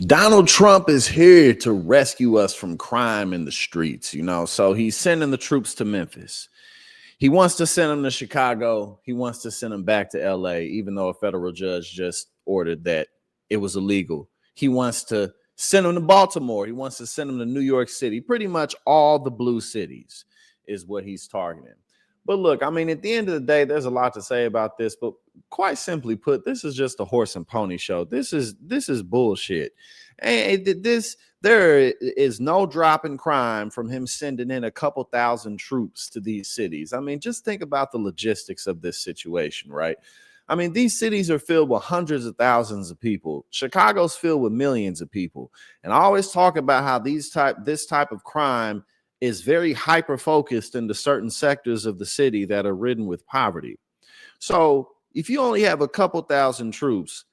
Donald Trump is here to rescue us from crime in the streets, So he's sending the troops to Memphis. He wants to send them to Chicago. He wants to send them back to LA, even though a federal judge just ordered that it was illegal. He wants to send them to Baltimore. He wants to send them to New York City. Pretty much all the blue cities is what he's targeting. But look, I mean, at the end of the day, there's a lot to say about this, but quite simply put, this is just a horse and pony show. This is bullshit. And there is no drop in crime from him sending in a couple thousand troops to these cities. I mean, just think about the logistics of this situation, right? I mean, these cities are filled with hundreds of thousands of people. Chicago's filled with millions of people. And I always talk about how this type of crime is very hyper focused into certain sectors of the city that are ridden with poverty. So if you only have a couple thousand troops,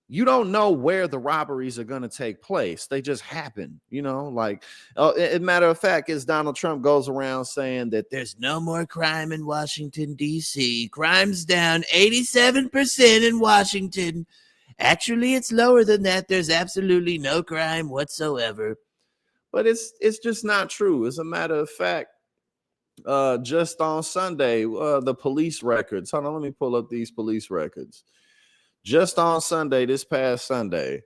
you don't know where the robberies are going to take place. They just happen, like a matter of fact, as Donald Trump goes around saying that there's no more crime in Washington, D.C. Crime's down 87% in Washington. Actually, it's lower than that. There's absolutely no crime whatsoever. But it's just not true. As a matter of fact, just on Sunday, the police records. Hold on, let me pull up these police records. Just on Sunday, this past Sunday,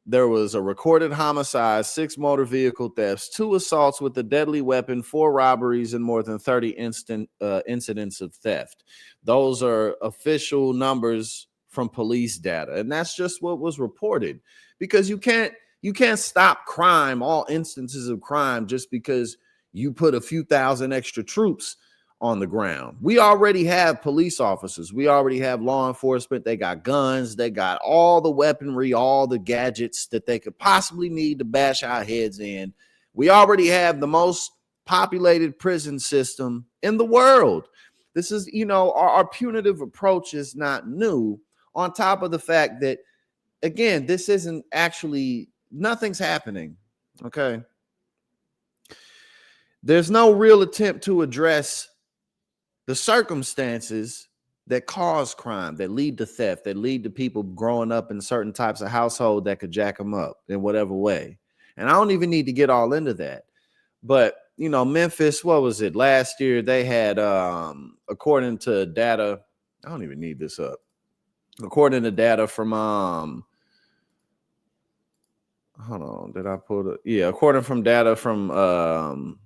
there was a recorded homicide, 6 motor vehicle thefts, 2 assaults with a deadly weapon, 4 robberies, and more than 30 incidents of theft. Those are official numbers from police data, and that's just what was reported. Because you can't stop crime, all instances of crime, just because you put a few thousand extra troops on the ground. We already have police officers. We already have law enforcement. They got guns. They got all the weaponry, all the gadgets that they could possibly need to bash our heads in. We already have the most populated prison system in the world. This is, our punitive approach is not new, on top of the fact that, again, this isn't actually, nothing's happening, okay? There's no real attempt to address the circumstances that cause crime, that lead to theft, that lead to people growing up in certain types of household that could jack them up in whatever way. And I don't even need to get all into that. But, Memphis, what was it? Last year, they had, according to data, I don't even need this up. According to data from, hold on, did I pull it? Yeah, according from data from,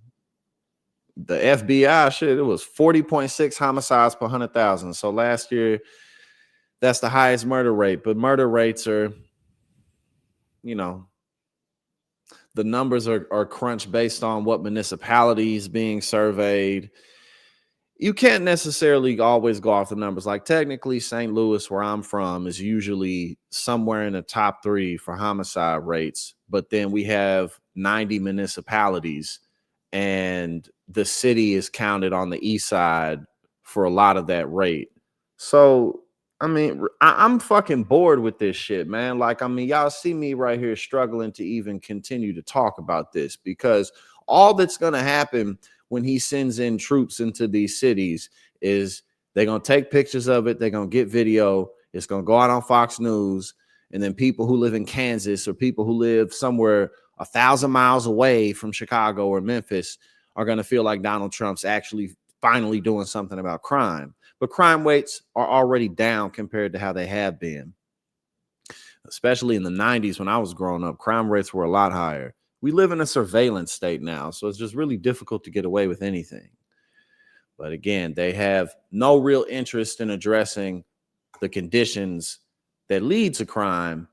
the FBI, shit, it was 40.6 homicides per 100,000. So last year, that's the highest murder rate. But murder rates are, the numbers are crunched based on what municipality is being surveyed. You can't necessarily always go off the numbers. Like technically, St. Louis, where I'm from, is usually somewhere in the top 3 for homicide rates. But then we have 90 municipalities, and the city is counted on the east side for a lot of that rate. So, I mean, I'm fucking bored with this shit, man. Like, I mean, y'all see me right here struggling to even continue to talk about this, because all that's going to happen when he sends in troops into these cities is they're going to take pictures of it. They're going to get video. It's going to go out on Fox News. And then people who live in Kansas or people who live somewhere 1,000 miles away from Chicago or Memphis are going to feel like Donald Trump's actually finally doing something about crime. But crime rates are already down compared to how they have been. Especially in the 90s when I was growing up, crime rates were a lot higher. We live in a surveillance state now, so it's just really difficult to get away with anything. But again, they have no real interest in addressing the conditions that lead to crime.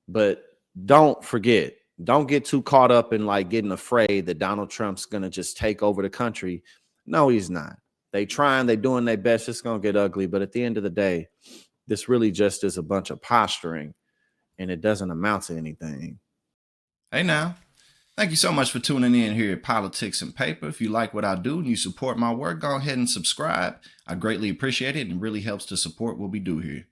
But don't forget, don't get too caught up in like getting afraid that Donald Trump's going to just take over the country. No, he's not. They trying, they doing their best. It's going to get ugly. But at the end of the day, this really just is a bunch of posturing, and it doesn't amount to anything. Hey now, thank you so much for tuning in here at Politics and Paper. If you like what I do and you support my work, go ahead and subscribe. I greatly appreciate it, and it really helps to support what we do here.